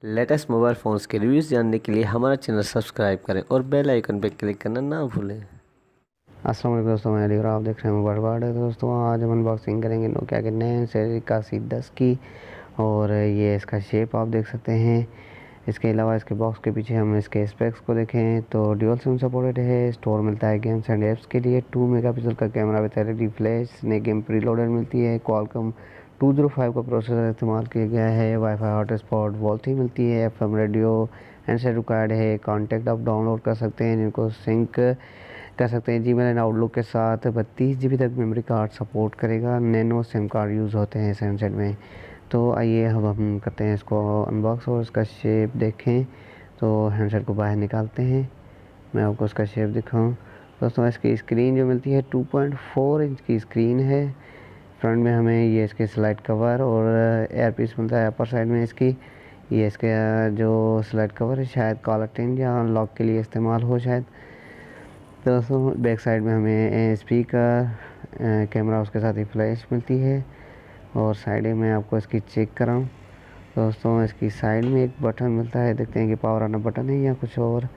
Latest mobile phones के reviews जानने के लिए हमारा चैनल सब्सक्राइब करें और बेल आइकन पर क्लिक करना ना भूलें। अस्सलाम वालेकुम दोस्तों, मैं अली और आप देख रहे हैं मोबाइल वर्ल्ड। दोस्तों आज हम अनबॉक्सिंग करेंगे नोकिया के नए सीरीज का C10 की। और ये इसका शेप आप देख सकते हैं। इसके अलावा इसके बॉक्स के पीछे हम इसके स्पेक्स को देखें तो ड्यूल सिम सपोर्टेड है। स्टोर मिलता है गेम्स एंड ऐप्स के लिए। 2 मेगापिक्सल का कैमरा विद एलईडी फ्लैश, ने गेम प्रीलोडेड मिलती है। क्वालकॉम 205 का प्रोसेसर इस्तेमाल किया गया है। वाईफाई हॉटस्पॉट वॉल्टी मिलती है। एफएम रेडियो हैंडसेट रिक्वायर्ड है। कॉन्टैक्ट आप डाउनलोड कर सकते हैं, जिनको सिंक कर सकते हैं जीमेल एंड आउटलुक के साथ। 32 GB तक मेमोरी कार्ड सपोर्ट करेगा। नैनो सिम कार्ड यूज़ होते हैं इस हैंडसेट में। तो आइए अब हम करते हैं इसको अनबॉक्स और इसका शेप देखें। तो हैंडसेट को बाहर निकालते हैं, मैं आपको इसका शेप दिखाऊं। दोस्तों इसकी स्क्रीन जो मिलती है 2.4 इंच की स्क्रीन है। फ्रंट में हमें ये इसके स्लाइड कवर और एयर पीस मिलता है अपर साइड में इसकी। ये इसके जो स्लाइड कवर है शायद कॉलर टिन या लॉक के लिए इस्तेमाल हो शायद। दोस्तों बैक साइड में हमें स्पीकर, कैमरा, उसके साथ ही फ्लैश मिलती है। और साइड में आपको इसकी चेक कराऊं। दोस्तों इसकी साइड में एक बटन मिलता है, देखते हैं कि पावर ऑन बटन है या कुछ और।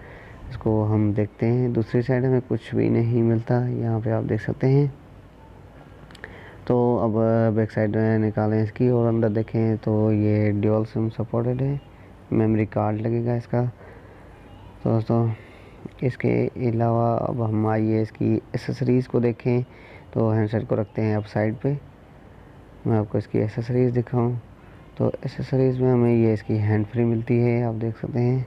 इसको हम देखते हैं। दूसरी साइड में कुछ भी नहीं मिलता, यहाँ पे आप देख सकते हैं। तो अब बैक साइड में निकालें इसकी और अंदर देखें तो ये ड्यूल सिम सपोर्टेड है। मेमोरी कार्ड लगेगा इसका। तो दोस्तों इसके अलावा अब हम आइए इसकी एसेसरीज़ को देखें। तो हैंडसेट को रखते हैं अब साइड पे, मैं आपको इसकी एसेसरीज़ दिखाऊं। तो एसेसरीज़ में हमें ये इसकी हैंड फ्री मिलती है, आप देख सकते हैं।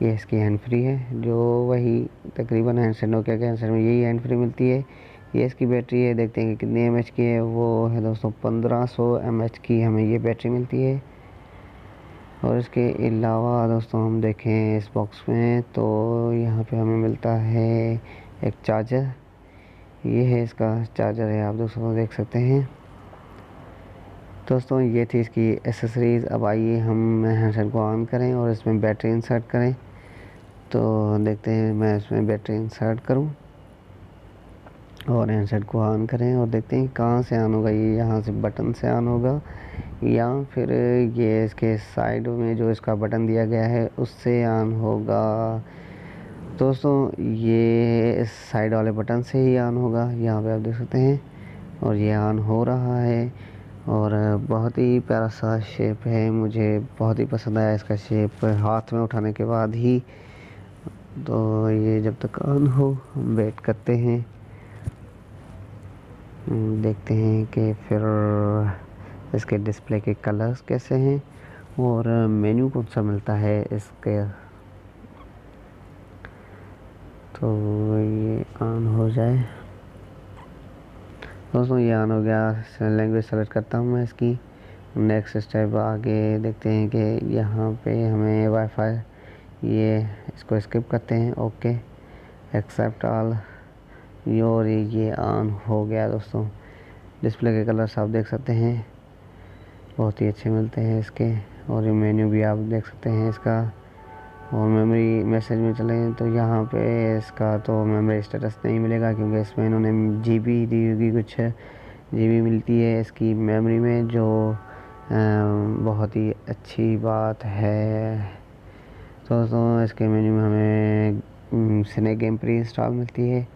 ये इसकी हैंड फ्री है, जो वही तकरीबन हैंडसेट नोकिया के हैंडसेट में यही हैंड फ्री मिलती है। ये इसकी बैटरी है, देखते हैं कि कितने mAh की है। वो है दोस्तों 1500 mAh की हमें ये बैटरी मिलती है। और इसके अलावा दोस्तों हम देखें इस बॉक्स में तो यहाँ पे हमें मिलता है एक चार्जर। ये है इसका चार्जर है, आप दोस्तों देख सकते हैं। दोस्तों ये थी इसकी एसेसरीज़। अब आइए हम हैंडसेट को ऑन करें और इसमें बैटरी इंसर्ट करें। तो देखते हैं, मैं इसमें बैटरी इंसर्ट करूं और हैंडसेट को ऑन करें और देखते हैं कहाँ से ऑन होगा। ये यहाँ से बटन से ऑन होगा या फिर ये इसके साइड में जो इसका बटन दिया गया है उससे ऑन होगा। दोस्तों ये इस साइड वाले बटन से ही ऑन होगा, यहाँ पे आप देख सकते हैं। और ये ऑन हो रहा है और बहुत ही प्यारा सा शेप है, मुझे बहुत ही पसंद आया इसका शेप हाथ में उठाने के बाद ही। तो ये जब तक ऑन हो हम वेट करते हैं, देखते हैं कि फिर इसके डिस्प्ले के कलर्स कैसे हैं और मेन्यू कौन सा मिलता है इसके। तो ये ऑन हो जाए। दोस्तों ये ऑन हो गया। लैंग्वेज सेलेक्ट करता हूँ मैं इसकी। नेक्स्ट स्टेप आगे देखते हैं कि यहाँ पे हमें वाईफाई, ये इसको स्किप करते हैं। Okay accept all. और ये ऑन हो गया। दोस्तों डिस्प्ले के कलर्स आप देख सकते हैं, बहुत ही अच्छे मिलते हैं इसके। और ये मेन्यू भी आप देख सकते हैं इसका। और मेमोरी मैसेज में चलें तो यहाँ पे इसका तो मेमोरी स्टेटस नहीं मिलेगा, क्योंकि इसमें इन्होंने GB दी होगी, कुछ GB मिलती है इसकी मेमोरी में, जो बहुत ही अच्छी बात है। तो दोस्तों इसके मेन्यू में हमें सिने गेम प्री इंस्टॉल मिलती है।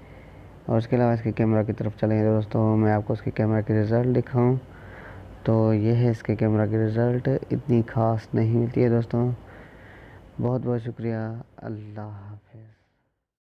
और इसके अलावा इसके कैमरा की तरफ चलें तो दोस्तों मैं आपको इसके कैमरा के रिज़ल्ट दिखाऊं। तो ये है इसके कैमरा की रिज़ल्ट, इतनी ख़ास नहीं मिलती है दोस्तों। बहुत बहुत शुक्रिया। अल्लाह हाफ़िज़।